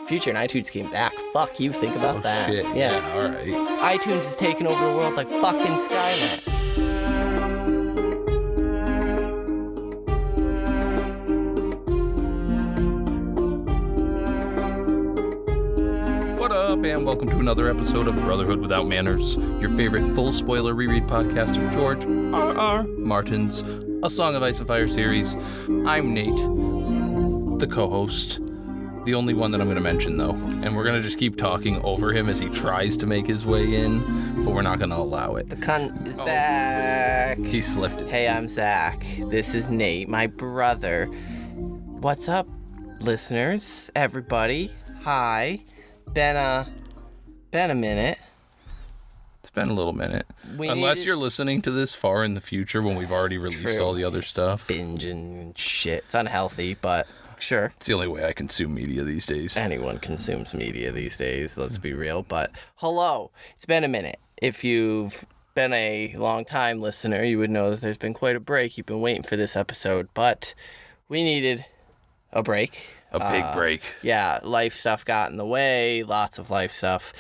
Future and iTunes came back. Fuck you, think about that. Shit. Yeah, all right. iTunes is taking over the world like fucking Skynet. What up, and welcome to another episode of Brotherhood Without Manners, your favorite full spoiler reread podcast of George R.R. Martin's A Song of Ice and Fire series. I'm Nate, the co-host, the only one that I'm going to mention though, and we're going to just keep talking over him as he tries to make his way in, but we're not going to allow it. The cunt is back. He slipped it. Hey, I'm Zach. This is Nate, my brother. What's up, listeners? Everybody. Hi. Been a minute. It's been a little minute. We Unless needed- you're listening to this far in the future when we've already released True. all the other stuff. Binging and shit. It's unhealthy, but sure. It's the only way I consume media these days. Anyone consumes media these days, let's be real. But hello, it's been a minute. If you've been a long-time listener, you would know that there's been quite a break. You've been waiting for this episode, but we needed a break. A big break. Yeah, life stuff got in the way, lots of life stuff,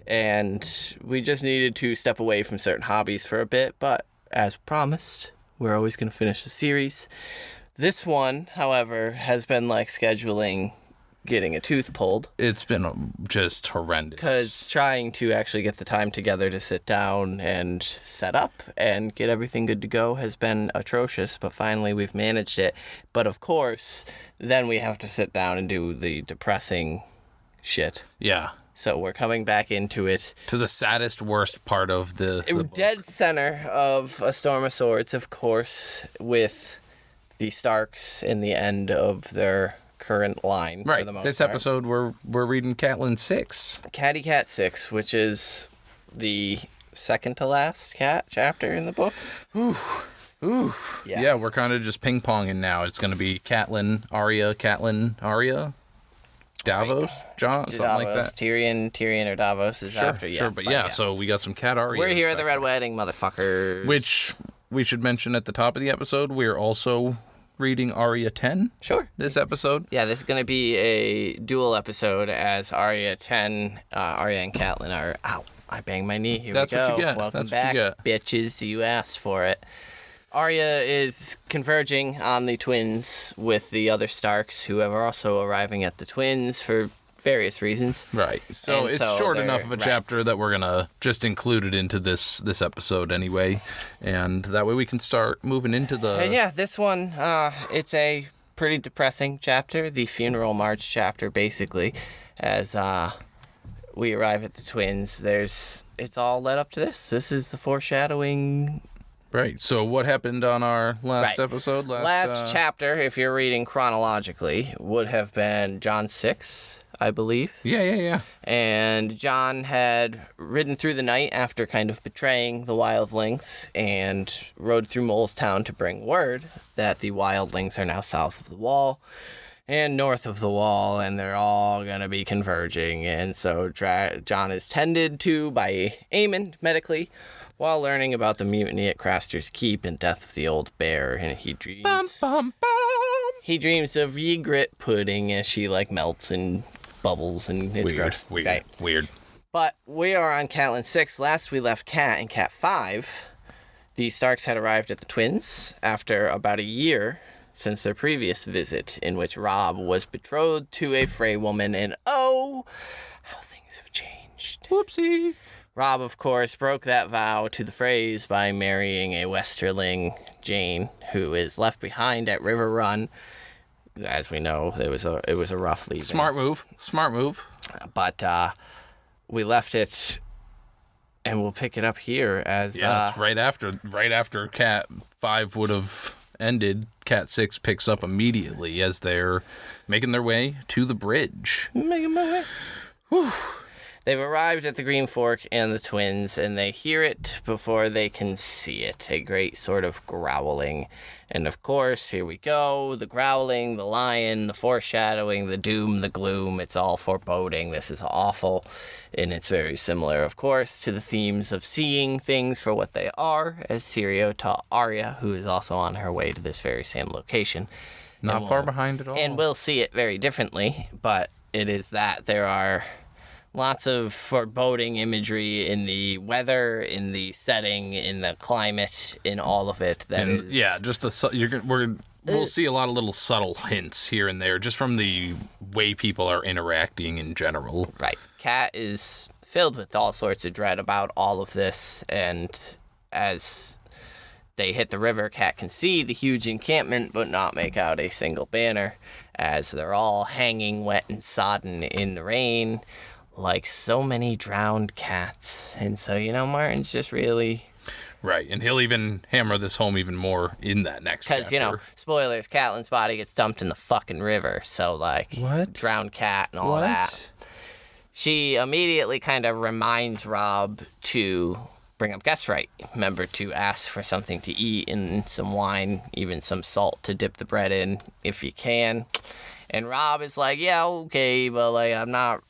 and we just needed to step away from certain hobbies for a bit, but as promised, we're always going to finish the series. This one, however, has been like scheduling getting a tooth pulled. It's been just horrendous. Because trying to actually get the time together to sit down and set up and get everything good to go has been atrocious, but finally we've managed it. But of course, then we have to sit down and do the depressing shit. Yeah. So we're coming back into it. To the saddest, worst part of the Dead center of A Storm of Swords, of course, with the Starks in the end of their current line. Right. For the most This part. episode, we're reading Catelyn 6. Catty Cat 6, which is the second to last cat chapter in the book. Ooh. Yeah. Yeah, we're kind of just ping-ponging now. It's going to be Catelyn, Arya, Davos, John, something like Davos, that. Tyrion or Davos is after, yeah. Sure, but yeah, so we got some Cat Arya. We're here at the Red Wedding, motherfuckers. Which we should mention at the top of the episode, we're also reading Arya 10 Sure. this episode. Yeah, this is going to be a dual episode as Arya 10, Arya and Catelyn are... Ow, I banged my knee. Here That's we go. what you get. Welcome That's what back, you get. bitches. You asked for it. Arya is converging on the twins with the other Starks, who are also arriving at the twins for various reasons. Right. So And it's so short they're- enough of a right. chapter that we're going to just include it into this episode anyway. And that way we can start moving into the... And yeah, this one, it's a pretty depressing chapter, the funeral march chapter, basically, as we arrive at the twins. It's all led up to this. This is the foreshadowing. Right. So what happened on our last Right. episode? Last chapter, if you're reading chronologically, would have been John 6, I believe. Yeah. And John had ridden through the night after kind of betraying the wildlings and rode through Mole's Town to bring word that the wildlings are now south of the wall and north of the wall, and they're all going to be converging. And so John is tended to by Aemon medically while learning about the mutiny at Craster's Keep and death of the old bear. And he dreams... Bum, bum, bum. He dreams of Ygritte pudding as she melts and bubbles, and it's gross. Right. Weird. But we are on Catelyn 6. Last we left Cat in Cat 5. The Starks had arrived at the twins after about a year since their previous visit, in which Robb was betrothed to a Frey woman, and oh, how things have changed. Whoopsie. Robb, of course, broke that vow to the Freys by marrying a Westerling, Jane, who is left behind at River Run. As we know, it was a rough leaving. Smart move. But we left it, and we'll pick it up here as... Yeah, it's right after Cat 5 would have ended. Cat 6 picks up immediately as they're making their way to the bridge. Making my way. Whew. They've arrived at the Green Fork and the twins, and they hear it before they can see it. A great sort of growling. And of course, here we go. The growling, the lion, the foreshadowing, the doom, the gloom. It's all foreboding. This is awful. And it's very similar, of course, to the themes of seeing things for what they are, as Syrio taught Arya, who is also on her way to this very same location. Not far behind at all. And we'll see it very differently, but it is that there are lots of foreboding imagery in the weather, in the setting, in the climate, in all of it. We'll see a lot of little subtle hints here and there, just from the way people are interacting in general. Right. Cat is filled with all sorts of dread about all of this, and as they hit the river, Cat can see the huge encampment, but not make out a single banner, as they're all hanging wet and sodden in the rain, like so many drowned cats. And so, Martin's just really... Right, and he'll even hammer this home even more in that next chapter. Because, spoilers, Catelyn's body gets dumped in the fucking river, so, what? Drowned cat and all that. She immediately kind of reminds Robb to bring up guest right. Remember to ask for something to eat and some wine, even some salt to dip the bread in if you can. And Robb is like, yeah, okay, but, I'm not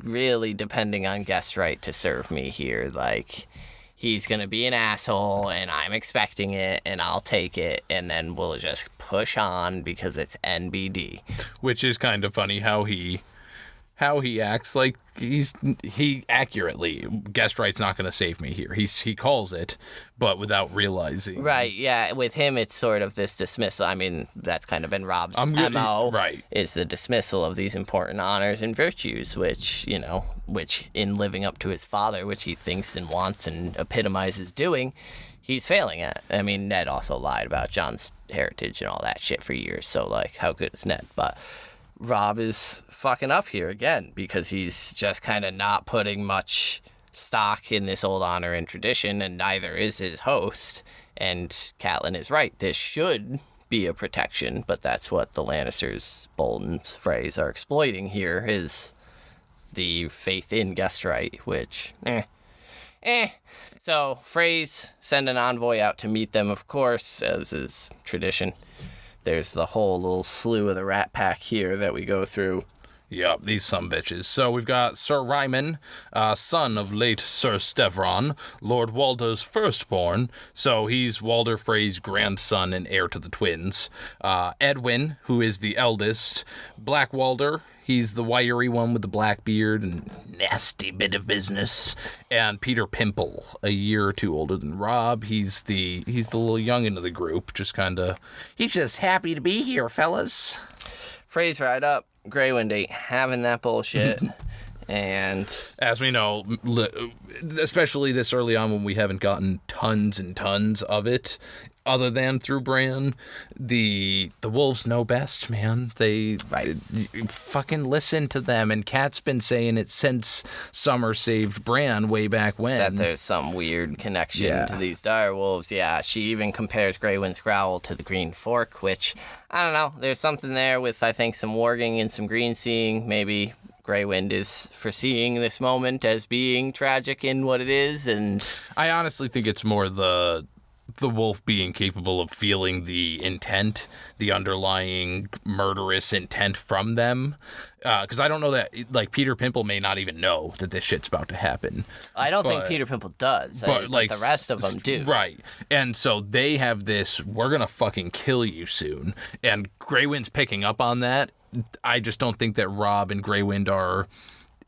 really depending on guest right to serve me here. He's going to be an asshole, and I'm expecting it, and I'll take it, and then we'll just push on because it's NBD. Which is kind of funny how he acts like he accurately, guest right's not going to save me here. He calls it, but without realizing. Right, yeah. With him, it's sort of this dismissal. I mean, that's kind of been Robb's MO. Right. Is the dismissal of these important honors and virtues, which in living up to his father, which he thinks and wants and epitomizes doing, he's failing at. I mean, Ned also lied about Jon's heritage and all that shit for years, so, how good is Ned? But Robb is fucking up here again because he's just kind of not putting much stock in this old honor and tradition, and neither is his host. And Catelyn is right. This should be a protection, but that's what the Lannisters, Boltons, Freys are exploiting here, is the faith in guest right, which, So Freys send an envoy out to meet them, of course, as is tradition. There's the whole little slew of the Rat Pack here that we go through. Yep, these sumbitches. So we've got Sir Ryman, son of late Sir Stevron, Lord Walder's firstborn. So he's Walder Frey's grandson and heir to the twins. Edwin, who is the eldest. Black Walder, he's the wiry one with the black beard and nasty bit of business. And Peter Pimple, a year or two older than Robb. He's the little youngin' of the group. He's just happy to be here, fellas. Freys right up. Grey Wind ain't having that bullshit. And as we know, especially this early on when we haven't gotten tons and tons of it, other than through Bran, the wolves know best, man. They fucking listen to them, and Kat's been saying it since Summer saved Bran way back when. That there's some weird connection to these dire wolves. Yeah, she even compares Grey Wind's growl to the Green Fork, which, I don't know, there's something there with, I think, some warging and some green seeing. Maybe Grey Wind is foreseeing this moment as being tragic in what it is, and I honestly think it's more the wolf being capable of feeling the intent, the underlying murderous intent from them. Because I don't know that, Peter Pimple may not even know that this shit's about to happen. I don't think Peter Pimple does, but the rest of them do. Right. And so they have this, we're going to fucking kill you soon. And Grey Wind's picking up on that. I just don't think that Robb and Grey Wind are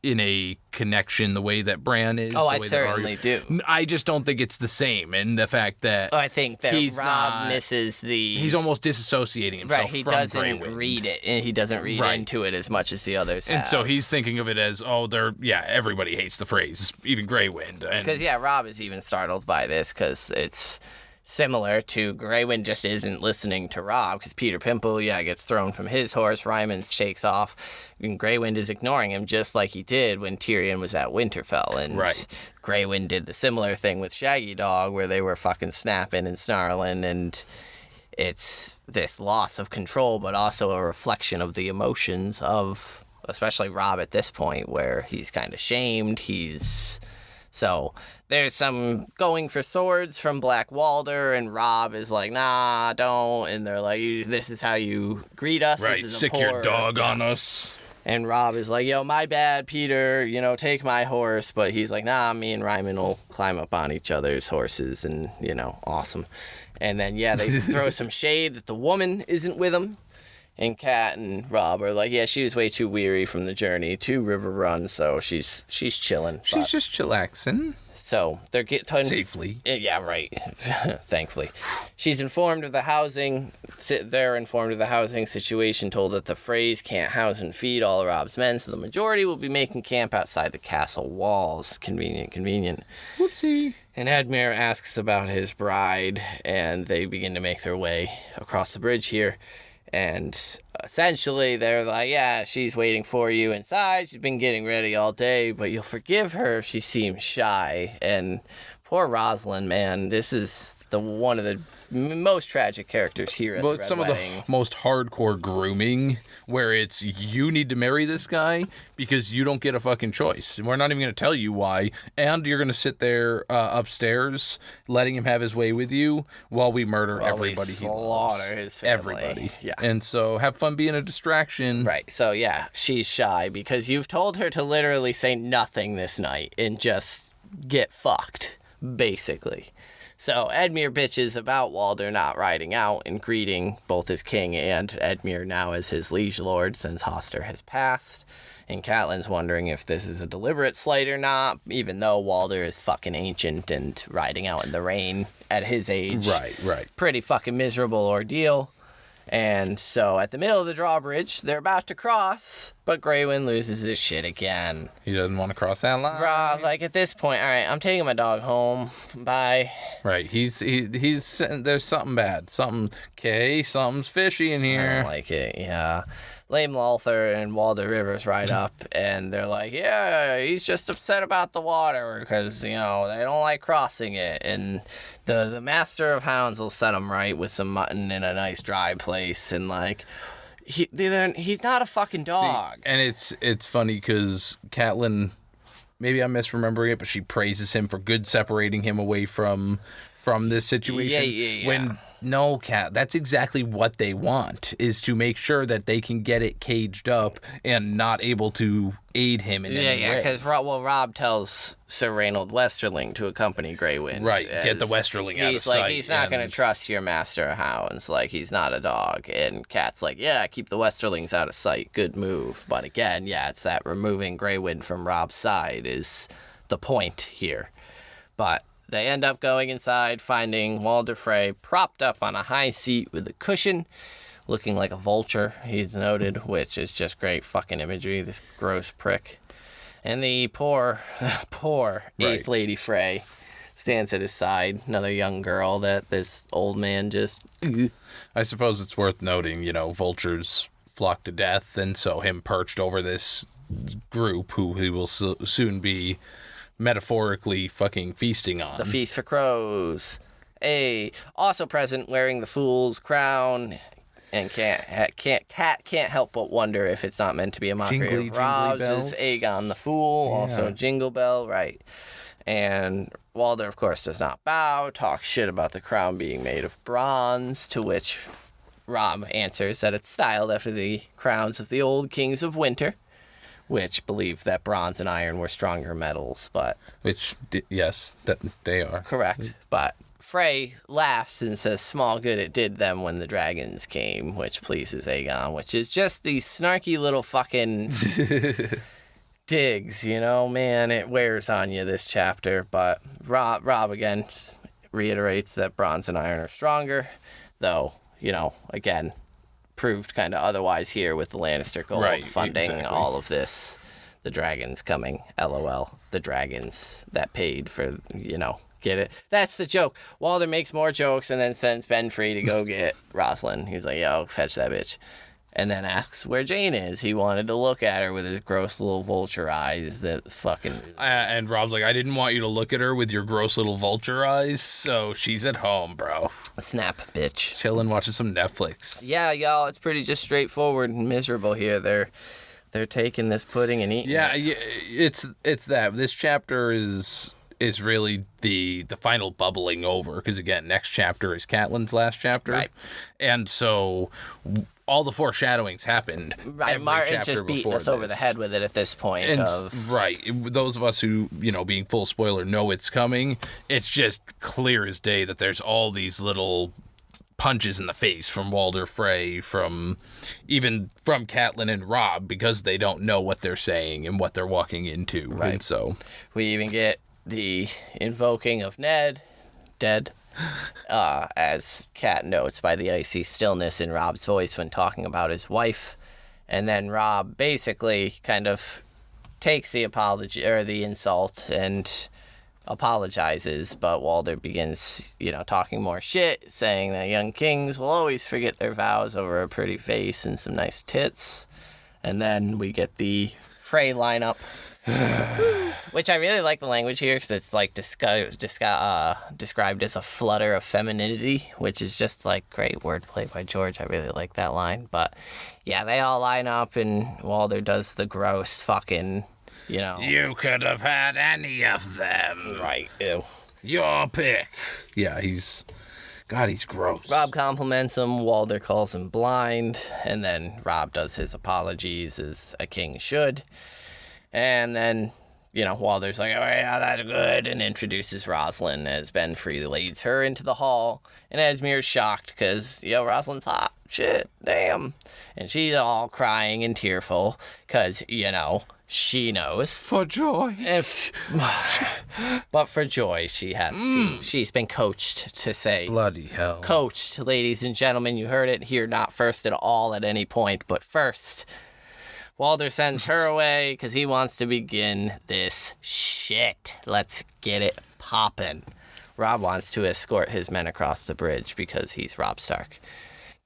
in a connection the way that Bran is. Oh, I certainly do. I just don't think it's the same, and the fact that I think that Robb misses the... He's almost disassociating himself from Grey Wind. Right, he doesn't read it, and he doesn't read into it as much as the others have. And so he's thinking of it as, everybody hates the phrase, even Grey Wind. Because, Robb is even startled by this, because it's similar to Grey Wind just isn't listening to Robb, because Peter Pimple, gets thrown from his horse, Ryman shakes off, and Grey Wind is ignoring him just like he did when Tyrion was at Winterfell. And Grey Wind did the similar thing with Shaggy Dog, where they were fucking snapping and snarling, and it's this loss of control, but also a reflection of the emotions of, especially Robb at this point, where he's kind of shamed, So there's some going for swords from Black Walder, and Robb is like, nah, don't. And they're like, this is how you greet us. Right, this is sick your dog on us. And Robb is like, my bad, Peter, take my horse. But he's like, nah, me and Ryman will climb up on each other's horses and, awesome. And then, they throw some shade that the woman isn't with him. And Kat and Rob are like, yeah, she was way too weary from the journey to River Run, so she's chilling. She's just chillaxing. So they're getting safely. Yeah, right. Thankfully, she's informed of the housing. They're informed of the housing situation. Told that the Freys can't house and feed all of Rob's men, so the majority will be making camp outside the castle walls. Convenient. Whoopsie. And Edmure asks about his bride, and they begin to make their way across the bridge here. And essentially, they're like, yeah, she's waiting for you inside. She's been getting ready all day, but you'll forgive her if she seems shy. And poor Rosalind, man, this is one of the most tragic characters here at the Red some Wedding. Of the most hardcore grooming, where it's you need to marry this guy because you don't get a fucking choice. We're not even going to tell you why, and you're going to sit there upstairs letting him have his way with you while we murder everybody he loves. Slaughter his family. Everybody. Yeah. And so have fun being a distraction. Right. So, yeah, she's shy because you've told her to literally say nothing this night and just get fucked, basically. So Edmure bitches about Walder not riding out and greeting both his king and Edmure now as his liege lord since Hoster has passed. And Catelyn's wondering if this is a deliberate slight or not, even though Walder is fucking ancient and riding out in the rain at his age. Right. Pretty fucking miserable ordeal. And so at the middle of the drawbridge, they're about to cross, but Greywind loses his shit again. He doesn't want to cross that line. Rob, like at this point, all right, I'm taking my dog home. Bye. Right, he's there's something bad. Something's fishy in here. I don't like it, yeah. Lame Lothar and Walder Rivers ride up, and they're like, yeah, he's just upset about the water because, they don't like crossing it. And the master of hounds will set him right with some mutton in a nice dry place. And, like, he's not a fucking dog. See, and it's funny because Catelyn, maybe I'm misremembering it, but she praises him for good separating him away from this situation. Yeah. When no, Cat, that's exactly what they want, is to make sure that they can get it caged up and not able to aid him in any way. Yeah, because Rob tells Sir Reynold Westerling to accompany Greywind. Right, get the Westerling out of sight. He's like, he's not going to trust your master of hounds. Like, he's not a dog. And Cat's like, yeah, keep the Westerlings out of sight. Good move. But again, yeah, it's that removing Greywind from Rob's side is the point here. But they end up going inside, finding Walder Frey propped up on a high seat with a cushion, looking like a vulture, he's noted, which is just great fucking imagery, this gross prick. And the poor Eighth Lady Frey stands at his side, another young girl that this old man just... I suppose it's worth noting, vultures flock to death, and so him perched over this group who he will soon be metaphorically fucking feasting on. The feast for crows. Also present, wearing the fool's crown, and Cat can't help but wonder if it's not meant to be a mockery of Rob's. Is Aegon the Fool, also Jingle Bell, right? And Walder, of course, does not bow, talks shit about the crown being made of bronze, to which Rob answers that it's styled after the crowns of the old kings of winter, which believed that bronze and iron were stronger metals, but... Which, yes, that they are. Correct, but Frey laughs and says small good it did them when the dragons came, which pleases Aegon, which is just these snarky little fucking digs, man, it wears on you, this chapter, but Rob again reiterates that bronze and iron are stronger, though, again... proved kind of otherwise here with the Lannister gold funding all of this. The dragons coming, LOL. The dragons that paid for, get it? That's the joke. Walder makes more jokes and then sends Ben Free to go get Rosalind. He's like, yo, fetch that bitch. And then asks where Jane is. He wanted to look at her with his gross little vulture eyes that fucking... And Rob's like, I didn't want you to look at her with your gross little vulture eyes, so she's at home, bro. Snap, bitch. Chillin', watching some Netflix. Yeah, y'all, it's pretty just straightforward and miserable here. They're taking this pudding and eating it. It's that. This chapter is really the final bubbling over, because, again, next chapter is Catelyn's last chapter. Right. And so... all the foreshadowings happened. Right, Martin's just beating us over the head with it at this point. Right. Those of us who, being full spoiler, know it's coming, it's just clear as day that there's all these little punches in the face from Walder Frey, even from Catelyn and Robb, because they don't know what they're saying and what they're walking into. Right. And so we even get the invoking of Ned, dead, as Cat notes by the icy stillness in Robb's voice when talking about his wife. And then Robb basically kind of takes the apology or the insult and apologizes, but Walder begins, talking more shit, saying that young kings will always forget their vows over a pretty face and some nice tits. And then we get the Frey lineup, which I really like the language here because it's like described as a flutter of femininity, which is just like great wordplay by George. I really like that line. But yeah, they all line up and Walder does the gross fucking, You could have had any of them. Right, ew. Your pick. Yeah, he's gross. Robb compliments him, Walder calls him blind, and then Robb does his apologies as a king should. And then, Walder's like, oh yeah, that's good, and introduces Rosalind as Benfrey leads her into the hall. And Edmure's shocked because, Rosalind's hot. Shit, damn. And she's all crying and tearful because, she knows. For joy. But for joy, she has to. She's been coached to say. Bloody hell. Coached, ladies and gentlemen. You heard it here, not first at all at any point, but first. Walder sends her away because he wants to begin this shit. Let's get it poppin'. Robb wants to escort his men across the bridge because he's Robb Stark.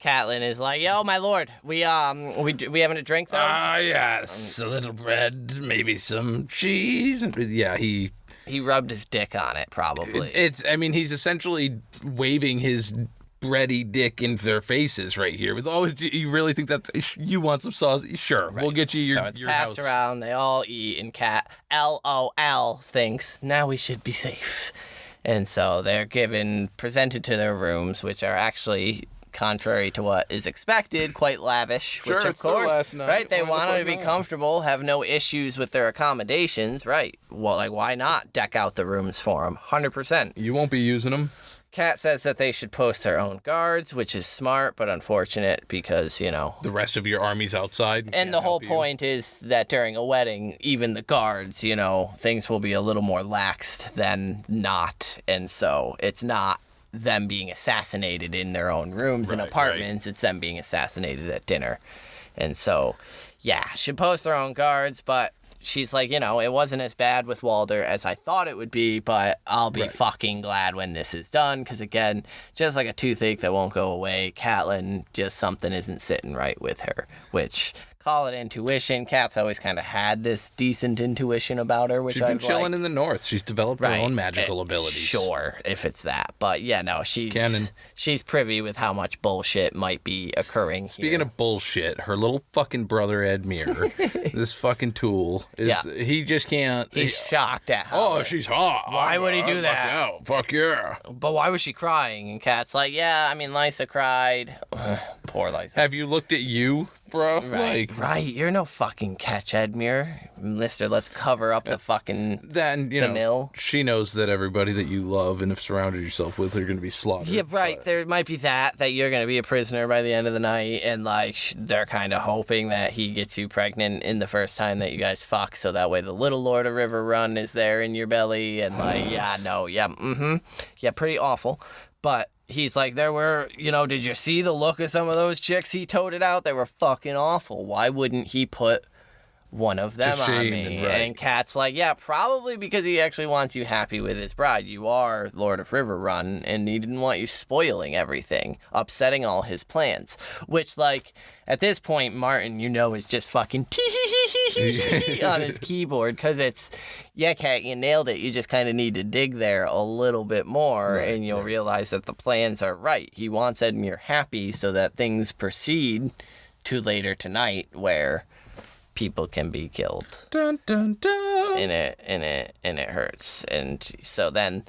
Catelyn is like, yo, my lord, we having a drink, though? Yes, a little bread, maybe some cheese. Yeah, he rubbed his dick on it, probably. He's essentially waving his bready dick into their faces right here. With always, you really think you want some sauce? Sure, right. We'll get you your So it's your passed house. around, they all eat, and Cat, LOL, thinks, now we should be safe. And so they're presented to their rooms, which are actually, contrary to what is expected, quite lavish. Sure, which of it's their course, last night. right? They Why want the to be fuck not? comfortable, have no issues with their accommodations, right? Well, why not deck out the rooms for them? 100%. You won't be using them. Cat says that they should post their own guards, which is smart but unfortunate because, The rest of your army's outside. And the whole point is that during a wedding, even the guards, things will be a little more laxed than not. And so it's not them being assassinated in their own rooms and apartments. Right. It's them being assassinated at dinner. And so, yeah, should post their own guards, but she's like, it wasn't as bad with Walder as I thought it would be, but I'll be fucking glad when this is done. Because, again, just like a toothache that won't go away, Catelyn, just something isn't sitting right with her, which... Call it intuition. Kat's always kind of had this decent intuition about her, which She's been I've chilling liked. in the north. She's developed her own magical abilities. Sure, if it's that. But yeah, no, Canon. She's privy with how much bullshit might be occurring. Speaking of bullshit, her little fucking brother Edmure, this fucking tool, he just can't. He's shocked at how. Oh, she's hot. Why would he do that? Out. Fuck yeah. But why was she crying? And Kat's like, yeah, Lysa cried. Poor Lysa. Have you looked at you? Bro, right, you're no fucking catch, Edmure. Mister, let's cover up the fucking the mill. She knows that everybody that you love and have surrounded yourself with are going to be slaughtered. Yeah, right. But there might be that you're going to be a prisoner by the end of the night, and they're kind of hoping that he gets you pregnant in the first time that you guys fuck, so that way the little Lord of River Run is there in your belly, and pretty awful, but. He's like, there were, did you see the look of some of those chicks he toted out? They were fucking awful. Why wouldn't he put one of them on me? And Kat's like, yeah, probably because he actually wants you happy with his bride. You are Lord of River Run, and he didn't want you spoiling everything, upsetting all his plans. Which, at this point, Martin, is just fucking on his keyboard, because it's, yeah, Kat, you nailed it. You just kind of need to dig there a little bit more, and you'll realize that the plans are right. He wants Edmure happy so that things proceed to later tonight, where people can be killed. Dun, dun, dun. And it hurts. And so then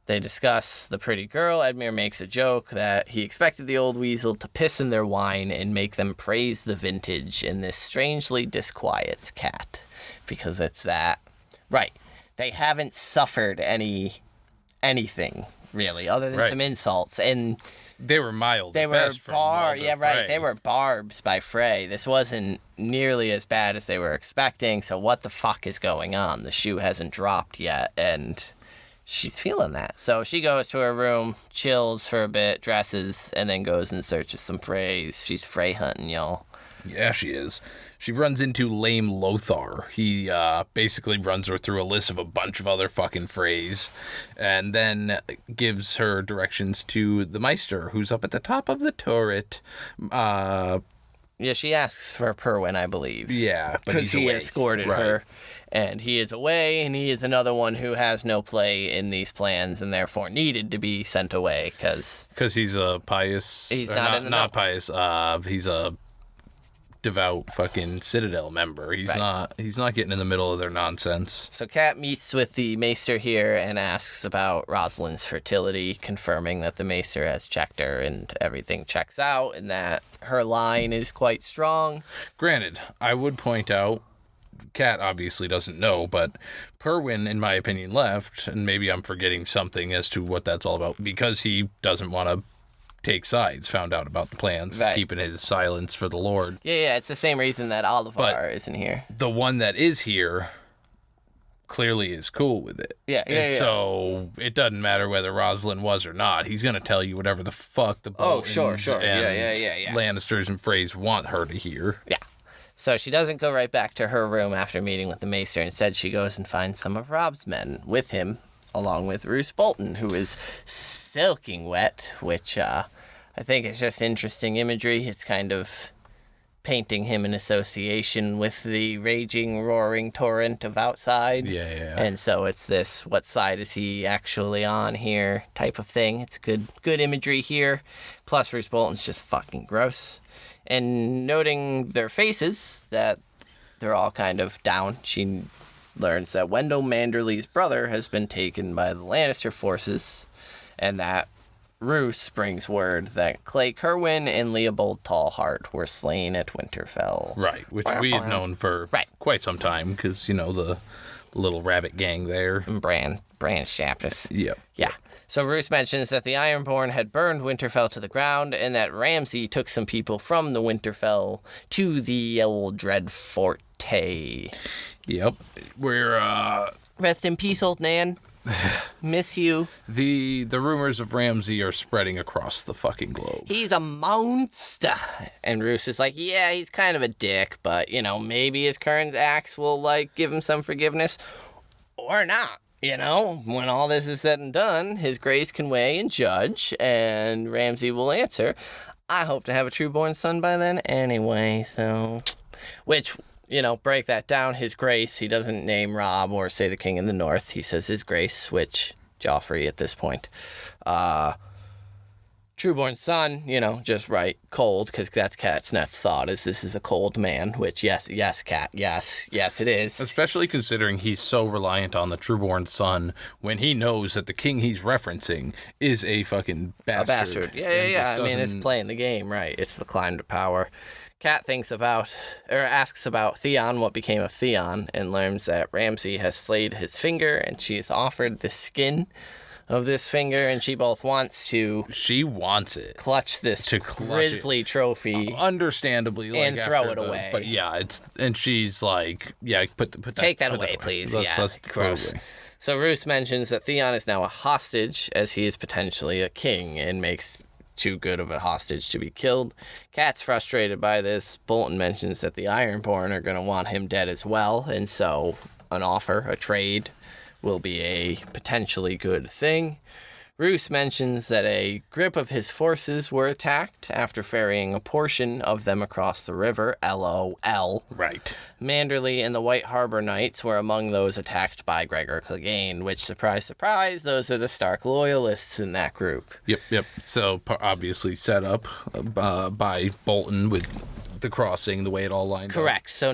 they discuss the pretty girl. Edmure makes a joke that he expected the old weasel to piss in their wine and make them praise the vintage, and this strangely disquiets Cat because it's that right. They haven't suffered anything really other than some insults, and They were mild. They at were best from Walder Frey. They were barbs by Frey. This wasn't nearly as bad as they were expecting. So what the fuck is going on? The shoe hasn't dropped yet, and she's feeling that. So she goes to her room, chills for a bit, dresses, and then goes and searches some Freys. She's Frey hunting, y'all. Yeah, she is. She runs into Lame Lothar. He basically runs her through a list of a bunch of other fucking Freys, and then gives her directions to the Meister, who's up at the top of the turret. Yeah, she asks for Perwyn, I believe. Yeah, but because he escorted her, and he is away, and he is another one who has no play in these plans, and therefore needed to be sent away because he's a pious. He's not pious. He's a devout fucking Citadel member. He's not getting in the middle of their nonsense. So Cat meets with the Maester here and asks about Rosalind's fertility, confirming that the Maester has checked her and everything checks out and that her line is quite strong. Granted, I would point out, Cat obviously doesn't know, but Perwyn, in my opinion, left, and maybe I'm forgetting something as to what that's all about, because he doesn't want to take sides, found out about the plans, keeping his silence for the Lord. Yeah, it's the same reason that Olivar isn't here. The one that is here clearly is cool with it. Yeah. So it doesn't matter whether Rosalind was or not. He's going to tell you whatever the fuck the Boltons sure. and Yeah. Lannisters and Freys want her to hear. Yeah. So she doesn't go right back to her room after meeting with the Maester. Instead, she goes and finds some of Robb's men with him, along with Roose Bolton, who is soaking wet, which I think is just interesting imagery. It's kind of painting him in association with the raging, roaring torrent of outside. Yeah. And so it's this, what side is he actually on here type of thing. It's good imagery here. Plus, Roose Bolton's just fucking gross. And noting their faces, that they're all kind of down, she learns that Wendell Manderly's brother has been taken by the Lannister forces, and that Roose brings word that Clay Kerwin and Leopold Tallheart were slain at Winterfell. Right, which we had known for quite some time, because, the little rabbit gang there. And Bran Shaptus. Yep. Yeah. So Roose mentions that the Ironborn had burned Winterfell to the ground, and that Ramsay took some people from the Winterfell to the old Dread Forte. Yep. We're, Rest in peace, old Nan. Miss you. The rumors of Ramsay are spreading across the fucking globe. He's a monster. And Roose is like, yeah, he's kind of a dick, but, maybe his current acts will, give him some forgiveness. Or not. When all this is said and done, his grace can weigh and judge, and Ramsay will answer, I hope to have a true-born son by then anyway, so... Which... break that down, his grace, he doesn't name Robb or say the King in the North. He says his grace, which Joffrey at this point. Trueborn son, just right, cold, because that's Cat's next thought, is this is a cold man, which, yes, Cat, yes, it is. Especially considering he's so reliant on the Trueborn son when he knows that the king he's referencing is a fucking bastard. A bastard, yeah. I mean, it's playing the game, right? It's the climb to power. Cat asks about Theon, what became of Theon, and learns that Ramsay has flayed his finger, and she is offered the skin of this finger, and she wants it. Clutch this grisly trophy. Understandably. And throw it away. But yeah, and she's like, yeah, put that. Take that away, please. Let's gross. So Roose mentions that Theon is now a hostage, as he is potentially a king, and makes too good of a hostage to be killed. Cat's frustrated by this. Bolton mentions that the Ironborn are going to want him dead as well, and so a trade, will be a potentially good thing. Roose mentions that a group of his forces were attacked after ferrying a portion of them across the river, LOL. Right. Manderly and the White Harbor Knights were among those attacked by Gregor Clegane, which, surprise, surprise, those are the Stark loyalists in that group. Yep. So, obviously set up by Bolton with the crossing, the way it all lined up. Correct. So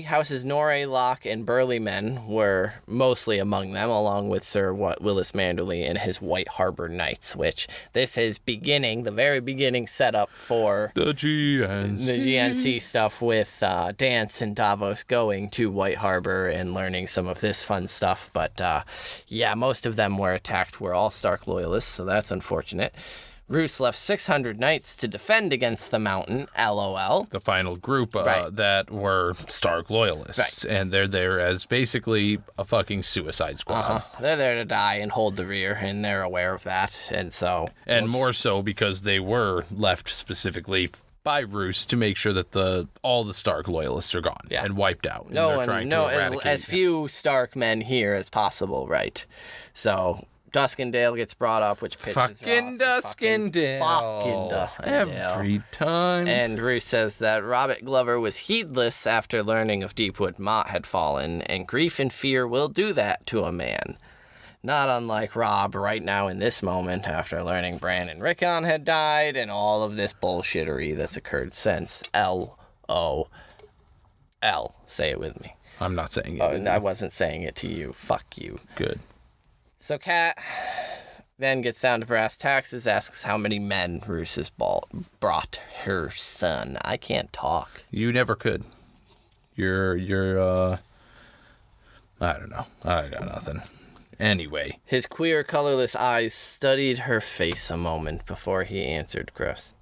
houses Norrie, Locke, and Burley men were mostly among them, along with Sir Willis Manderly and his White Harbor Knights, which this is the very beginning setup for the GNC stuff with Dance and Davos going to White Harbor and learning some of this fun stuff. But most of them were attacked, were all Stark loyalists, so that's unfortunate. Roose left 600 knights to defend against the mountain, LOL. The final group that were Stark loyalists. Right. And they're there as basically a fucking suicide squad. They're there to die and hold the rear, and they're aware of that. And so... And more so because they were left specifically by Roose to make sure that all the Stark loyalists are gone and wiped out. As few Stark men here as possible, right? So... Duskendale gets brought up, which pitches fucking Duskendale. Fucking Duskendale. Every time. And Roose says that Robert Glover was heedless after learning of Deepwood Mott had fallen, and grief and fear will do that to a man. Not unlike Robb right now in this moment after learning Bran and Rickon had died and all of this bullshittery that's occurred since. LOL. Say it with me. I'm not saying it. I wasn't saying it to you. Fuck you. Good. So Cat then gets down to brass taxes, asks how many men Roose has brought her son. I can't talk. You never could. You're I don't know. I got nothing. Anyway. His queer, colorless eyes studied her face a moment before he answered Griff's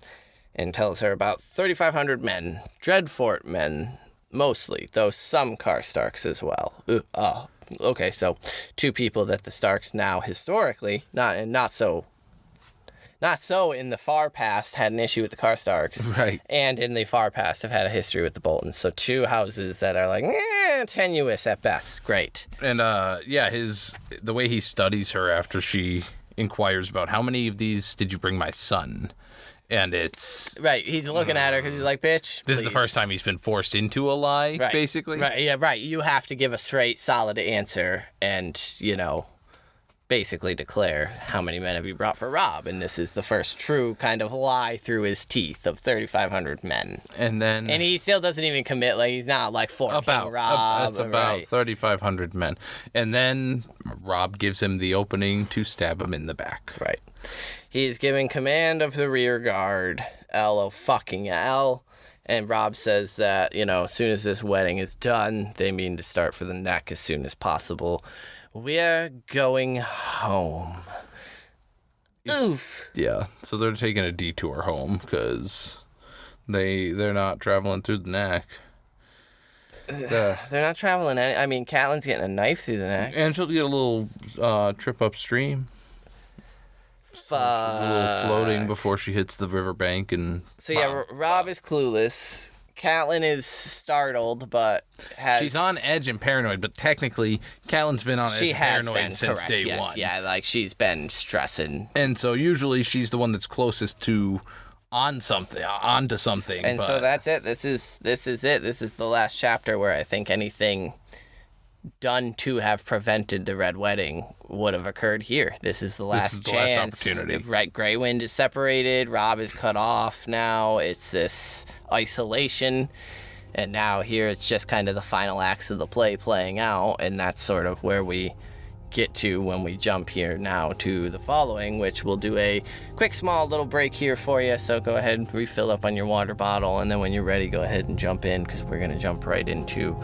and tells her about 3,500 men, Dreadfort men, mostly, though some Karstarks as well. Okay, so 2 people that the Starks now historically, not so in the far past had an issue with the Karstarks, right? And in the far past have had a history with the Boltons. So 2 houses that are like tenuous at best. Great. And the way he studies her after she inquires about how many of these did you bring my son. And it's... Right, he's looking at her because he's like, bitch, This is the first time he's been forced into a lie, basically. Right, yeah, right. You have to give a straight, solid answer and, basically declare how many men have you brought for Robb. And this is the first true kind of lie through his teeth of 3,500 men. And he still doesn't even commit, like, he's not like for King Robb. That's about 3,500 men. And then Robb gives him the opening to stab him in the back. Right. He's giving command of the rear guard, L. And Robb says that, as soon as this wedding is done, they mean to start for the neck as soon as possible. We're going home. Oof. Yeah, so they're taking a detour home because they're not traveling through the neck. They're not traveling Catelyn's getting a knife through the neck. And she'll get a little trip upstream. A little floating before she hits the riverbank and... So yeah, Robb is clueless. Catelyn is startled, but She's on edge and paranoid, but technically, Catelyn's been on edge and paranoid since day one. Yeah, like she's been stressing. And so usually she's the one that's closest to onto something. And so that's it. This is it. This is the last chapter where I think anything done to have prevented the Red Wedding would have occurred here. This is the last chance. Last opportunity. Right, Grey Wind is separated. Robb is cut off now. It's this isolation. And now here it's just kind of the final acts of the play playing out. And that's sort of where we get to when we jump here now to the following, which we'll do a quick small little break here for you. So go ahead and refill up on your water bottle. And then when you're ready, go ahead and jump in because we're going to jump right into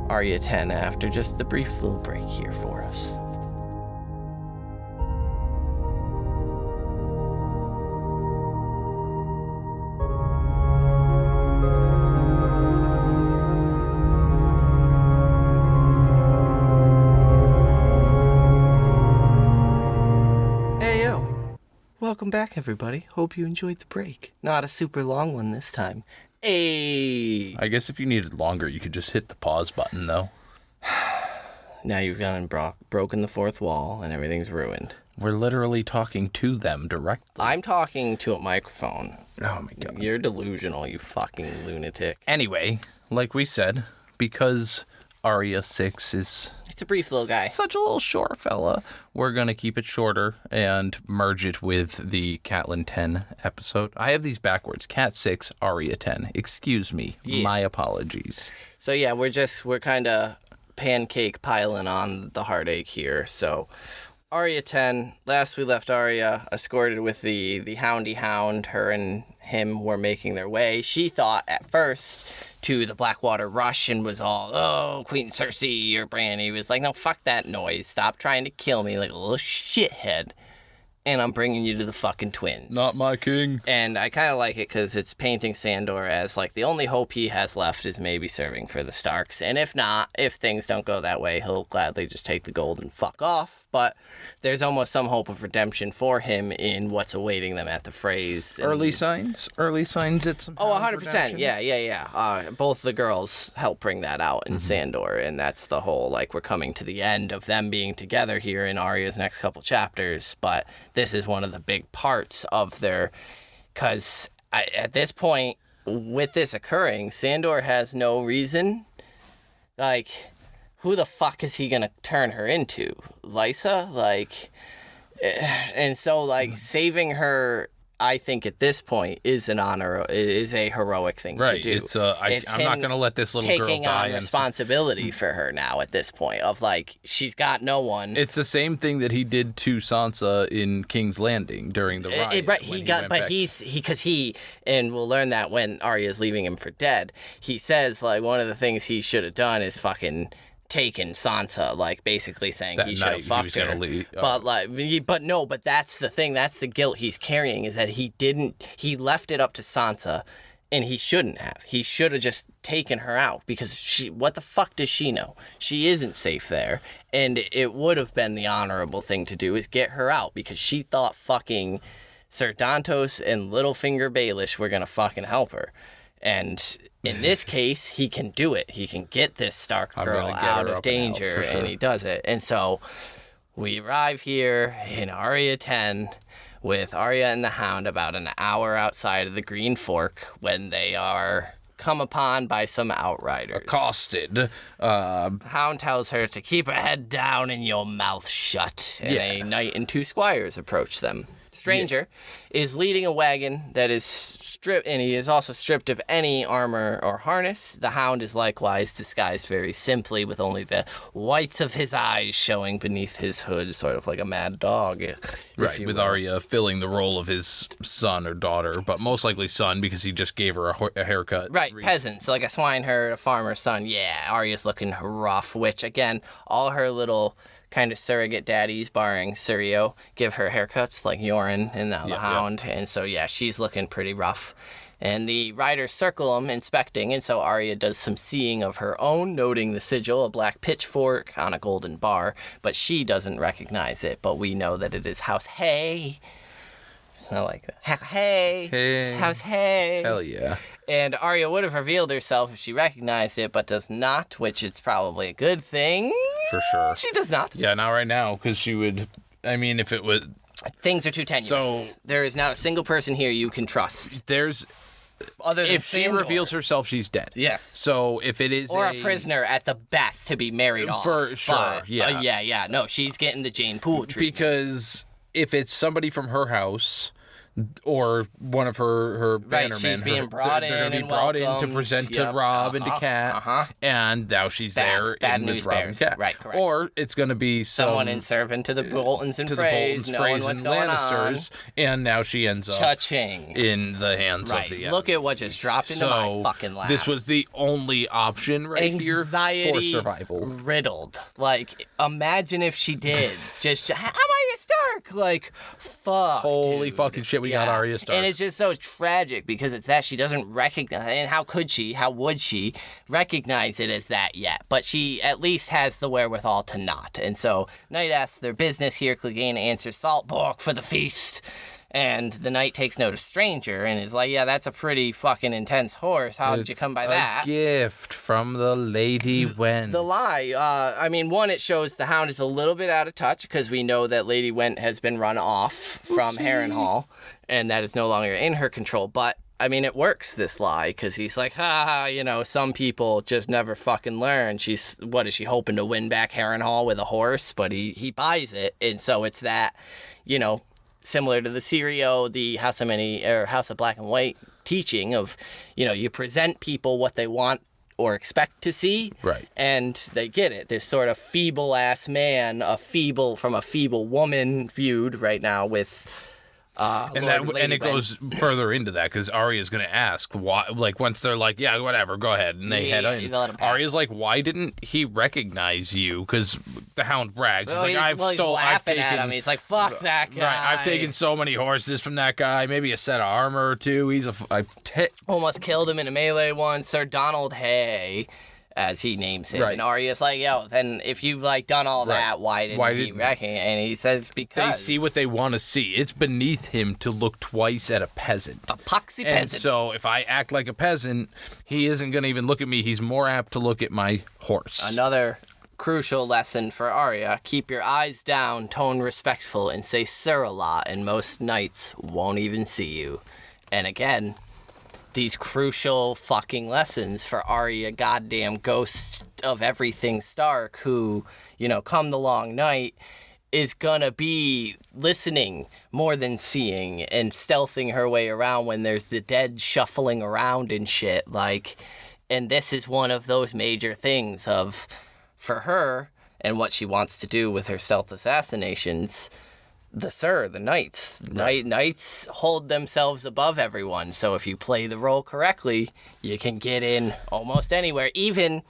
Arya 10 after just the brief little break here for us. Hey yo, welcome back everybody. Hope you enjoyed the break. Not a super long one this time. Hey. I guess if you needed longer, you could just hit the pause button, though. Now you've gone and broken the fourth wall, and everything's ruined. We're literally talking to them directly. I'm talking to a microphone. Oh, my God. You're delusional, you fucking lunatic. Anyway, like we said, because Arya 6 is... It's a brief little guy. Such a little short fella. We're going to keep it shorter and merge it with the Catelyn 10 episode. I have these backwards. Cat 6, Arya 10. Excuse me. Yeah. My apologies. So yeah, we're kind of pancake piling on the heartache here. So Arya 10, last we left Arya escorted with the Houndy Hound. Her and him were making their way. She thought at first to the Blackwater Rush and was all, oh, Queen Cersei or Bran. He was like, no, fuck that noise. Stop trying to kill me like a little shithead. and I'm bringing you to the fucking twins. Not my king. And I kind of like it because it's painting Sandor as, like, the only hope he has left is maybe serving for the Starks. And if not, if things don't go that way, he'll gladly just take the gold and fuck off. But there's almost some hope of redemption for him in what's awaiting them at the Freys. Early signs at some. Oh, 100%. Yeah. Both the girls help bring that out in Sandor, and that's the whole, like, we're coming to the end of them being together here in Arya's next couple chapters, but this is one of the big parts of their, because at this point, with this occurring, Sandor has no reason, like, who the fuck is he gonna turn her into? Lysa? Like, and so, like, saving her, I think at this point is a heroic thing to do. I'm not gonna let this little girl die. Taking on responsibility for her now at this point of, like, she's got no one. It's the same thing that he did to Sansa in King's Landing during the riot. Right, and we'll learn that when Arya's leaving him for dead. He says, like, one of the things he should have done is fucking taken Sansa, like, basically saying he should have fucked her. But that's the thing, that's the guilt he's carrying, is that he left it up to Sansa, and he shouldn't have. He should have just taken her out, because what the fuck does she know? She isn't safe there, and it would have been the honorable thing to do is get her out, because she thought fucking Ser Dantos and Littlefinger Baelish were gonna fucking help her. And in this case, he can do it. He can get this Stark girl out of danger, and he does it. And so we arrive here in Arya 10 with Arya and the Hound about an hour outside of the Green Fork when they are come upon by some outriders. Accosted. Hound tells her to keep her head down and your mouth shut. And a knight and two squires approach them. Stranger is leading a wagon that is stripped, and he is also stripped of any armor or harness. The Hound is likewise disguised very simply, with only the whites of his eyes showing beneath his hood, sort of like a mad dog. Right, with Arya filling the role of his son or daughter, but most likely son, because he just gave her a haircut. Right, peasants, like a swineherd, a farmer's son. Yeah, Arya's looking rough, which, again, all her little kind of surrogate daddies, barring Syrio, give her haircuts like Yoren and now the Hound. And so, yeah, she's looking pretty rough. And the riders circle them, inspecting, and so Arya does some seeing of her own, noting the sigil, a black pitchfork on a golden bar, but she doesn't recognize it, but we know that it is House Hay. I like that. Hey. House Hay. Hell yeah. And Arya would have revealed herself if she recognized it, but does not, which is probably a good thing. For sure. She does not. Yeah, not right now, because she would, I mean, if it was... Things are too tenuous. So, there is not a single person here you can trust. Other than if she reveals herself, she's dead. Yes. So if it is or a prisoner at the best to be married off. For sure, yeah. No, she's getting the Jane Poole treatment. Because if it's somebody from her house... or one of her bannermen. She's being brought in. They're going to be brought in to present to Robb and to Kat. And now she's there bad in news with Robb and Kat. Right, correct. Or it's going to be someone in serving to the Boltons and Freys, knowing what's going Lannisters, on. And now she ends up Cha-ching. in the hands of the enemy. Look at what just dropped into my fucking lap. This was the only option here for survival. Riddled. Like, imagine if she did. Just, how am I a Stark? Like, fuck. Holy fucking shit, we got Arya Stark. And it's just so tragic because it's that she doesn't recognize, and how would she recognize it as that yet? But she at least has the wherewithal to not. And so Knight asks their business here. Clegane answers, Saltborg for the feast. And the knight takes note of Stranger and is like, yeah, that's a pretty fucking intense horse. How did you come by that? A gift from the Lady Wen. The lie. One, it shows the Hound is a little bit out of touch because we know that Lady Wen has been run off from Harrenhal and that is no longer in her control. But, it works, this lie, because he's like, some people just never fucking learn. What is she hoping to win back Harrenhal with a horse? But he buys it. And so it's that, similar to the Syrio, the House of Black and White teaching of, you present people what they want or expect to see, right? And they get it. This sort of feeble ass man, from a feeble woman viewed right now with And it goes further into that because Arya's going to ask why. Like once they're like, yeah, whatever, go ahead, and they head in. Arya's like, why didn't he recognize you? Because the Hound brags. Well, he's like, he's laughing at him. He's like, fuck that guy. Right, I've taken so many horses from that guy. Maybe a set of armor or two. Almost killed him in a melee once. Sir Donald Hay, as he names him. Right. And Arya's like, yo, then if you've done all that, why didn't he recognize? And he says, because they see what they want to see. It's beneath him to look twice at a peasant. A poxy peasant. And so if I act like a peasant, he isn't going to even look at me. He's more apt to look at my horse. Another crucial lesson for Arya: keep your eyes down, tone respectful, and say sir a lot, and most knights won't even see you. And again, these crucial fucking lessons for Arya, goddamn ghost of everything Stark, who, come the long night, is gonna be listening more than seeing and stealthing her way around when there's the dead shuffling around and shit. And this is one of those major things for her and what she wants to do with her stealth assassinations. The knights. Right. Knights hold themselves above everyone. So if you play the role correctly, you can get in almost anywhere, even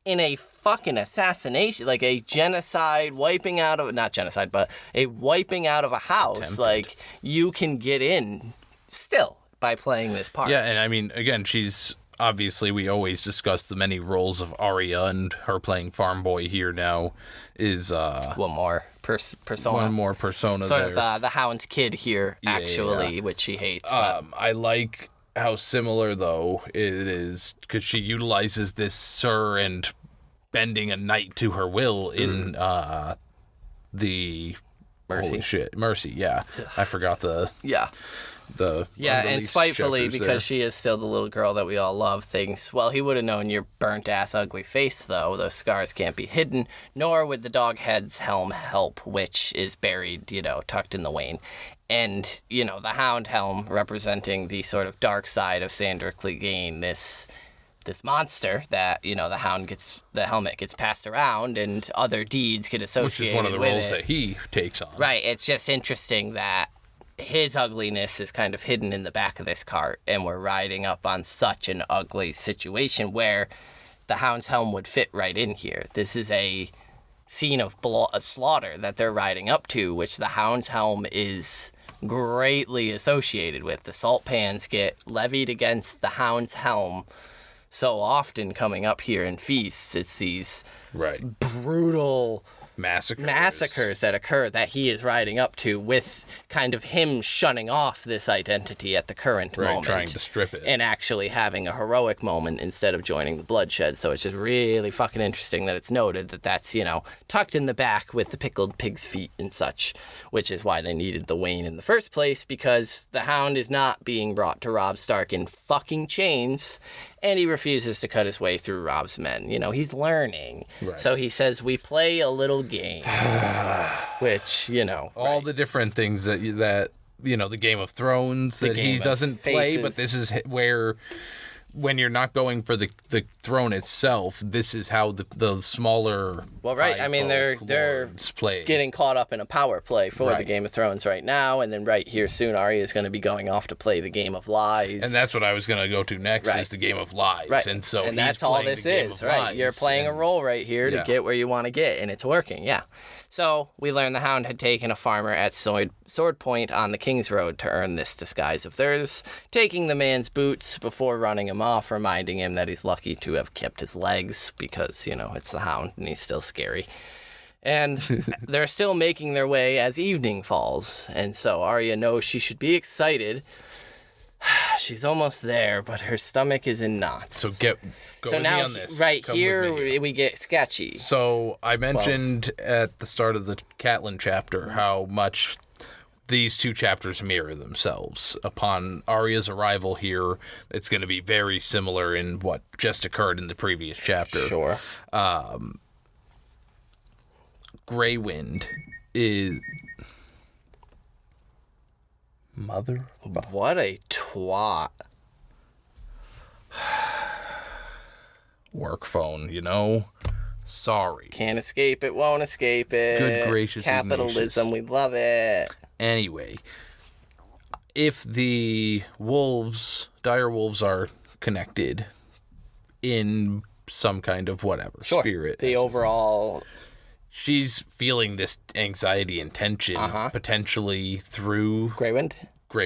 in a fucking assassination, like a genocide, not genocide, but a wiping out of a house. Attempted. You can get in still by playing this part. Yeah, and I mean, again, she's obviously, we always discuss the many roles of Arya, and her playing farm boy here now is one more persona. One more persona. Sort of the Hound's kid here, actually, which she hates. But I like how similar though it is because she utilizes this sir and bending a knight to her will in the Mercy. Holy shit, Mercy. Yeah, I forgot the and spitefully, because she is still the little girl that we all love, thinks, well, he would have known your burnt-ass ugly face, though. Those scars can't be hidden, nor would the dog head's helm help, which is buried, tucked in the wane. And, the Hound helm representing the sort of dark side of Sandor Clegane, this monster that, the helmet gets passed around and other deeds get associated with it. Which is one of the roles that he takes on. Right. It's just interesting that his ugliness is kind of hidden in the back of this cart, and we're riding up on such an ugly situation where the Hound's helm would fit right in here. This is a scene of slaughter that they're riding up to, which the Hound's helm is greatly associated with. The salt pans get levied against the Hound's helm so often coming up here in feasts. It's these brutal massacres that occur that he is riding up to, with kind of him shunning off this identity at the current moment, trying to strip it, and actually having a heroic moment instead of joining the bloodshed. So it's just really fucking interesting that it's noted that that's tucked in the back with the pickled pig's feet and such, which is why they needed the Wayne in the first place, because the Hound is not being brought to Robb Stark in fucking chains, and he refuses to cut his way through Robb's men. He's learning. Right. So he says, we play a little game. Which, all the different things that the Game of Thrones that he doesn't play, but this is where, when you're not going for the throne itself, this is how the smaller. Well, right. I mean, they're getting caught up in a power play for the Game of Thrones right now, and then right here soon, Arya is going to be going off to play the Game of Lies. And that's what I was going to go to next, is the Game of Lies. Right. And so and that's all this is, right? You're playing a role right here to get where you want to get, and it's working, yeah. So we learned the Hound had taken a farmer at Sword Point on the King's Road to earn this disguise of theirs, taking the man's boots before running him off, reminding him that he's lucky to have kept his legs because, it's the Hound and he's still scary. And they're still making their way as evening falls, and so Arya knows she should be excited. She's almost there, but her stomach is in knots. So go with me on this. Right here, we get sketchy. So I mentioned at the start of the Catelyn chapter how much these two chapters mirror themselves. Upon Arya's arrival here, it's going to be very similar in what just occurred in the previous chapter. Sure. Grey Wind is... Mother? What a twat. Work phone, Sorry. Can't escape it, won't escape it. Good gracious Capitalism, we love it. Anyway, if the dire wolves are connected in some kind of whatever spirit. The overall... She's feeling this anxiety and tension potentially through... Grey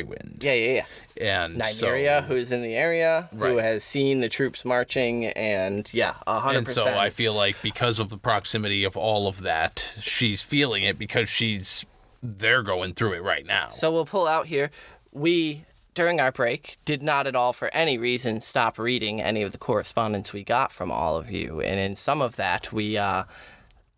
Wind. Yeah. And Nymeria, who's in the area, who has seen the troops marching, and 100%. And so I feel like because of the proximity of all of that, she's feeling it because they're going through it right now. So we'll pull out here. We, during our break, did not at all for any reason stop reading any of the correspondence we got from all of you. And in some of that, we... a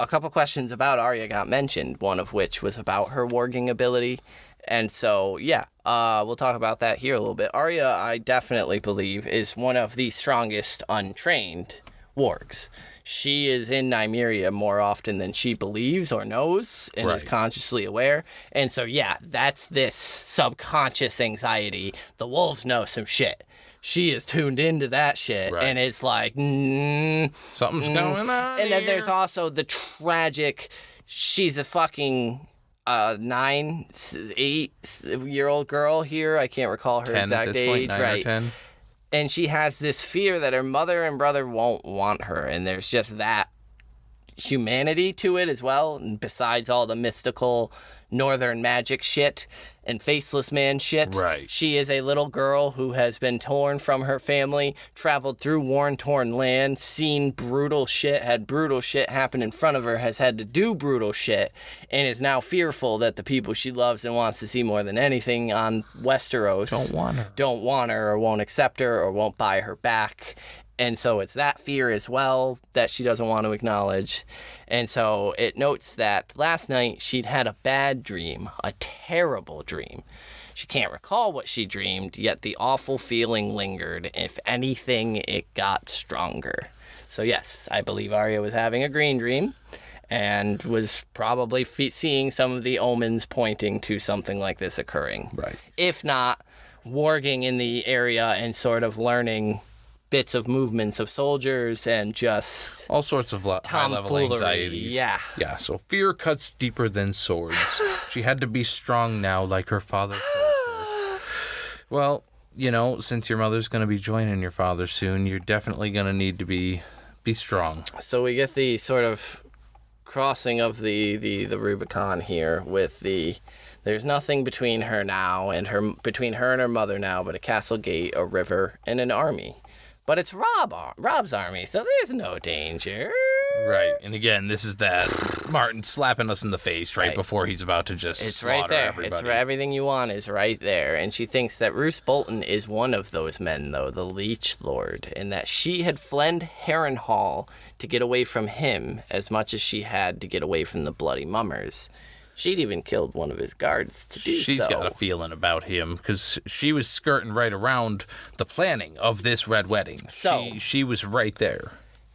couple questions about Arya got mentioned, one of which was about her warging ability. And so, we'll talk about that here a little bit. Arya, I definitely believe, is one of the strongest untrained wargs. She is in Nymeria more often than she believes or knows and is consciously aware. And so, that's this subconscious anxiety. The wolves know some shit. She is tuned into that shit, and it's like, something's going on. And then there's also the tragic, she's a fucking 8-year-old girl here. I can't recall her exact age, right? 10. And she has this fear that her mother and brother won't want her, and there's just that humanity to it as well. And besides all the mystical northern magic shit and faceless man shit. She is a little girl who has been torn from her family, traveled through worn-torn land, seen brutal shit, had brutal shit happen in front of her, has had to do brutal shit, and is now fearful that the people she loves and wants to see more than anything on Westeros don't want her or won't accept her or won't buy her back. And so it's that fear as well that she doesn't want to acknowledge. And so it notes that last night she'd had a bad dream, a terrible dream. She can't recall what she dreamed, yet the awful feeling lingered. If anything, it got stronger. So yes, I believe Arya was having a green dream and was probably seeing some of the omens pointing to something like this occurring. If not, warging in the area and sort of learning bits of movements of soldiers and just all sorts of high-level anxieties. So fear cuts deeper than swords. She had to be strong now, like her father told her. Well, since your mother's going to be joining your father soon, you're definitely going to need to be strong. So we get the sort of crossing of the Rubicon here with the... There's nothing between her now and between her and her mother now but a castle gate, a river, and an army. But it's Rob's army, so there's no danger. Right, and again, this is that Martin slapping us in the face right before he's about to just slaughter everybody. It's everything you want is right there. And she thinks that Roose Bolton is one of those men, though, the Leech Lord, and that she had fled Harrenhal to get away from him as much as she had to get away from the Bloody Mummers. She'd even killed one of his guards to do so. She's got a feeling about him, because she was skirting right around the planning of this Red Wedding. So she was right there.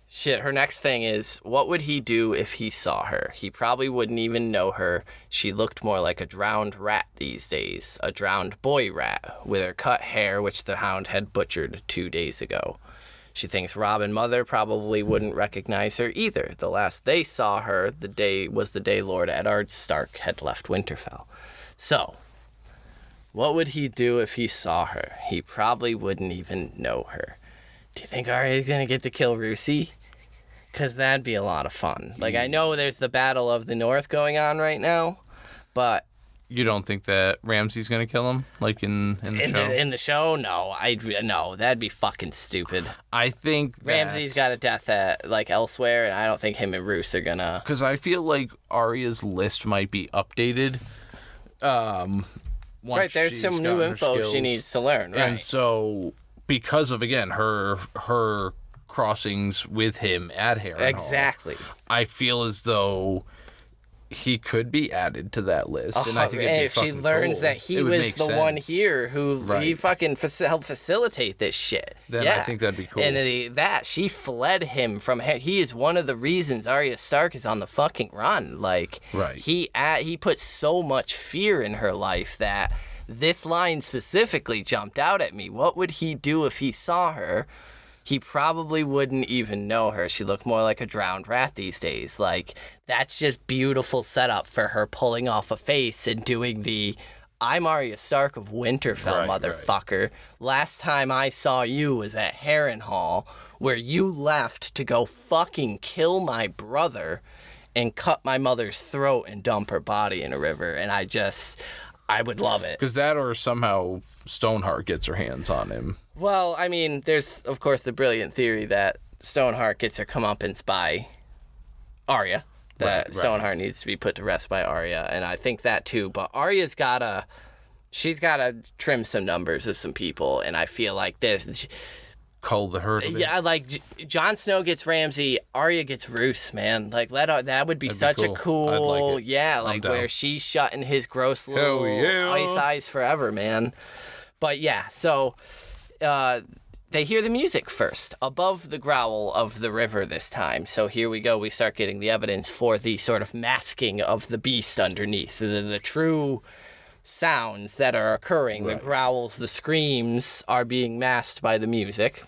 Shit, her next thing is, what would he do if he saw her? He probably wouldn't even know her. She looked more like a drowned rat these days. A drowned boy rat, with her cut hair, which the Hound had butchered 2 days ago. She thinks Rob and Mother probably wouldn't recognize her either. The last they saw her was the day Lord Eddard Stark had left Winterfell. So, what would he do if he saw her? He probably wouldn't even know her. Do you think Arya's going to get to kill Roose? Because that'd be a lot of fun. Like, I know there's the Battle of the North going on right now, but... You don't think that Ramsay's going to kill him, like in the show? In the show? No. No, that'd be fucking stupid. I think Ramsay's got a death elsewhere, and I don't think him and Roose are going to... Because I feel like Arya's list might be updated. Right, there's some new info she needs to learn, right? And so, because of, again, her crossings with him at Harrenhal... Exactly. I feel as though... he could be added to that list, and I think it'd be if she learns that he was the one here who he fucking helped facilitate this shit, then I think that'd be cool. And she fled him from. He is one of the reasons Arya Stark is on the fucking run. Like, he put so much fear in her life that this line specifically jumped out at me. What would he do if he saw her? He probably wouldn't even know her. She looked more like a drowned rat these days. Like, that's just beautiful setup for her pulling off a face and doing the I'm Arya Stark of Winterfell, motherfucker. Right. Last time I saw you was at Harrenhal, where you left to go fucking kill my brother and cut my mother's throat and dump her body in a river. And I would love it. Because that or somehow Stoneheart gets her hands on him. Well, I mean, there's, of course, the brilliant theory that Stoneheart gets her comeuppance by Arya. That Stoneheart needs to be put to rest by Arya. And I think that, too. But Arya's she's got to trim some numbers of some people. And I feel like this... Cull the herd. Yeah, like Jon Snow gets Ramsay, Arya gets Roose, man. Like that would be such a cool, I'd like it. where she's shutting his gross little ice eyes forever, man. But yeah, so they hear the music first, above the growl of the river this time. So here we go. We start getting the evidence for the sort of masking of the beast underneath, the true sounds that are occurring. The growls, the screams are being masked by the music.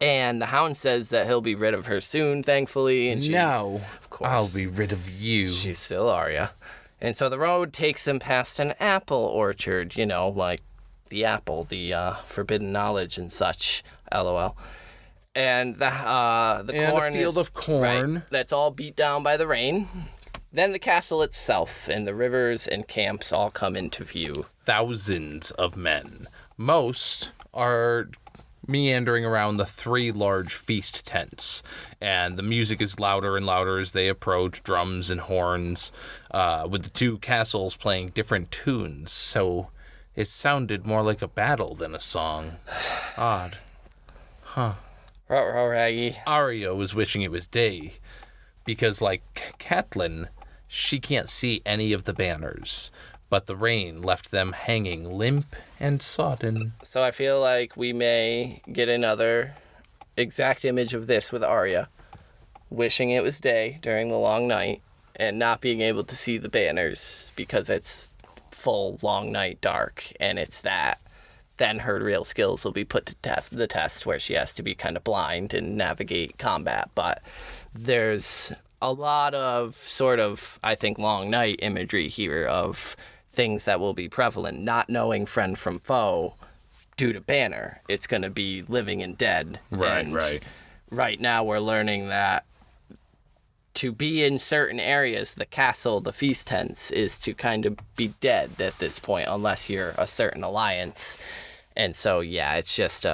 And the Hound says that he'll be rid of her soon, thankfully. And no, of course, I'll be rid of you. She's still Arya. And so the road takes them past an apple orchard, like the apple, the forbidden knowledge and such, LOL. And the corn a field of corn. That's all beat down by the rain. Then the castle itself and the rivers and camps all come into view. Thousands of men. Most are meandering around the 3 large feast tents. And the music is louder and louder as they approach, drums and horns, with the 2 castles playing different tunes. So it sounded more like a battle than a song. Odd. Huh. Arya was wishing it was day. Because, like Catelyn, she can't see any of the banners, but the rain left them hanging limp and sodden. So I feel like we may get another exact image of this with Arya, wishing it was day during the long night, and not being able to see the banners because it's full long night dark, and it's that. Then her real skills will be put to the test where she has to be kind of blind and navigate combat, but there's a lot of sort of, I think, long night imagery here of things that will be prevalent. Not knowing friend from foe due to banner. It's going to be living and dead. Right. Right now we're learning that to be in certain areas, the castle, the feast tents, is to kind of be dead at this point, unless you're a certain alliance. And so, yeah, it's just...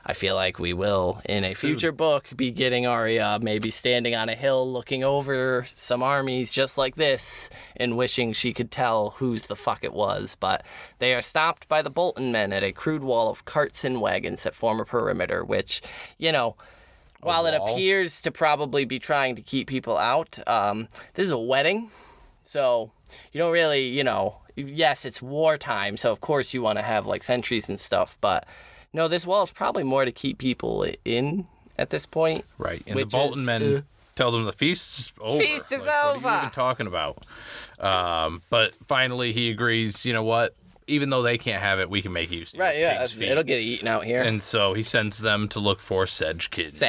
I feel like we will, in a future book, be getting Arya maybe standing on a hill looking over some armies just like this and wishing she could tell whose the fuck it was. But they are stopped by the Bolton men at a crude wall of carts and wagons that form a perimeter, which, while it appears to probably be trying to keep people out, this is a wedding. So you don't really, yes, it's wartime. So, of course, you want to have, like, sentries and stuff, but... No, this wall is probably more to keep people in at this point. Right, and the Bolton men tell them the feast's over. Feast is over. What are you even talking about? But finally he agrees, you know what? Even though they can't have it, we can make use of it. Right, yeah, it'll get eaten out here. And so he sends them to look for Sedgekins.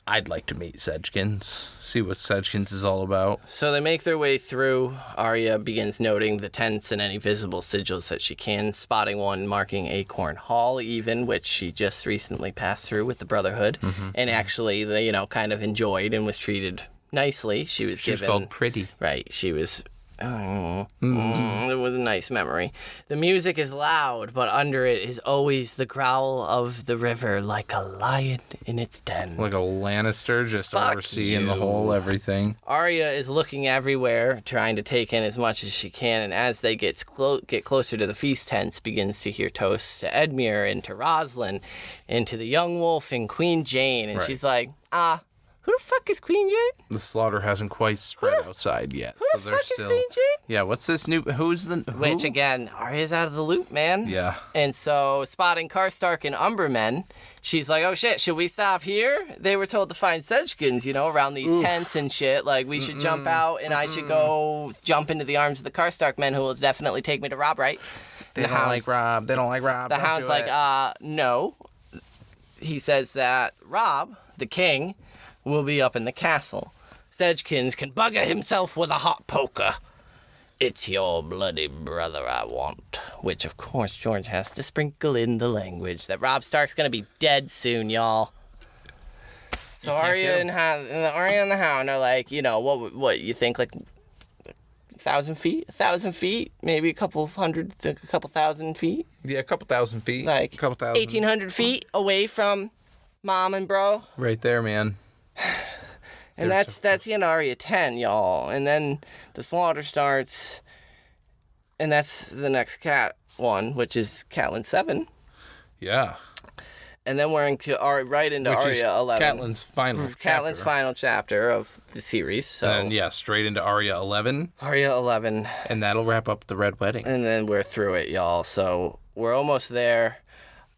I'd like to meet Sedgekins, see what Sedgekins is all about. So they make their way through. Arya begins noting the tents and any visible sigils that she can, spotting one marking Acorn Hall even, which she just recently passed through with the Brotherhood, and actually, kind of enjoyed and was treated nicely. She was called Pretty. Right, she was... It was a nice memory. The music is loud, but under it is always the growl of the river, like a lion in its den. Like a Lannister, just overseeing the whole everything. Arya is looking everywhere, trying to take in as much as she can, and as they get closer to the feast tents, begins to hear toasts to Edmure and to Roslyn, and to the young wolf and Queen Jane, and she's like, who the fuck is Queen Jane? The slaughter hasn't quite spread outside yet. Who the fuck is Queen Jane? Yeah, what's this new... Who? Which, again, Arya's out of the loop, man. Yeah. And so, spotting Karstark and Umbermen, she's like, oh shit, should we stop here? They were told to find Sedgekins, around these tents and shit. Like, we should jump out, and I should go jump into the arms of the Karstark men, who will definitely take me to Rob, right? They don't like Rob. The Hound's like, no. He says that Rob, the king... will be up in the castle. Sedgekins can bugger himself with a hot poker. It's your bloody brother I want. Which, of course, George has to sprinkle in the language that Robb Stark's gonna be dead soon, y'all. So Arya and the Hound are like, you know, what you think, like 1,000 feet? 1,000 feet? Maybe a couple thousand feet? Yeah, a couple thousand feet. Like a couple thousand. 1,800 feet away from Mom and Bro. Right there, man. And that's the end of Arya 10, y'all. And then the slaughter starts, and that's the next cat one, which is Catelyn 7. Yeah. And then we're right into Arya 11. Catelyn's final chapter of the series. So. And yeah, straight into Arya 11. Arya 11. And that'll wrap up the Red Wedding. And then we're through it, y'all. So we're almost there.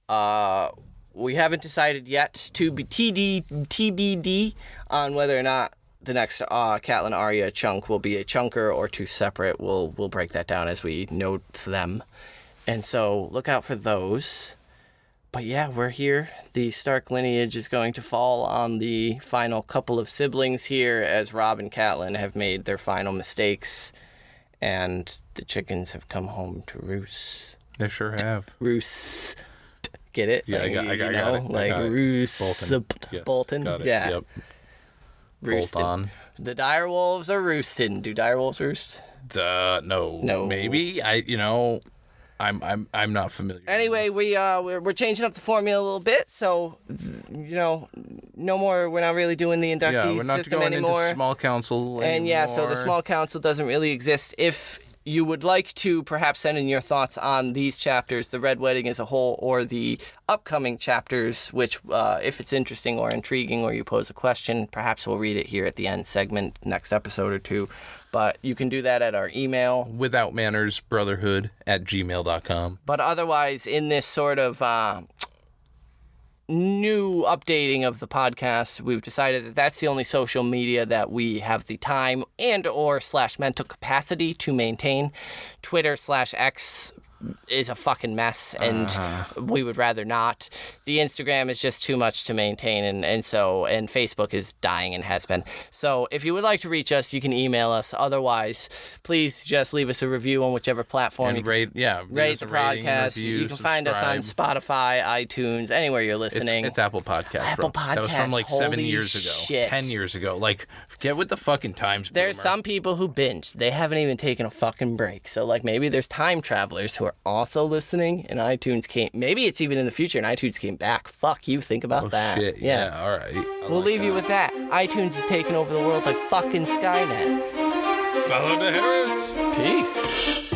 We haven't decided yet to be TBD on whether or not the next Catelyn Arya chunk will be a chunker or two separate. We'll break that down as we note them. And so look out for those. But yeah, we're here. The Stark lineage is going to fall on the final couple of siblings here as Robb and Catelyn have made their final mistakes. And the chickens have come home to roost. They sure have. Roose. Get it? Yeah, like, I got it. Like Roose Bolton. Got it. Yeah. Yep. Roosted. Bolton. The direwolves are roosting. Do direwolves roost? No. Maybe. I'm not familiar. Anyway, we're changing up the formula a little bit, so no more. We're not really doing the inductee we're not system going anymore. into small council anymore. And yeah, so the small council doesn't really exist. If you would like to perhaps send in your thoughts on these chapters, the Red Wedding as a whole, or the upcoming chapters, which if it's interesting or intriguing, or you pose a question, perhaps we'll read it here at the end segment, next episode or two. But you can do that at our email. Without Manners, Brotherhood@gmail.com. But otherwise, in this sort of new updating of the podcast, we've decided that that's the only social media that we have the time and/or /mental capacity to maintain. Twitter/X is a fucking mess, and we would rather not. The Instagram is just too much to maintain, and Facebook is dying and has been. So if you would like to reach us, you can email us. Otherwise, please just leave us a review on whichever platform. And rate the podcast. Review, you can find us on Spotify, iTunes, anywhere you're listening. It's Apple Podcasts. Apple Podcasts. That was from like 7 years ago. Shit. 10 years ago. Like, get with the fucking times, There's boomer. some people who binge. They haven't even taken a fucking break. So like maybe there's time travelers who are also listening, and iTunes came. Maybe it's even in the future, and iTunes came back. Fuck you. Think about that. Shit. Yeah. All right. We'll leave you with that. iTunes is taking over the world like fucking Skynet. Follow the Harris. Peace.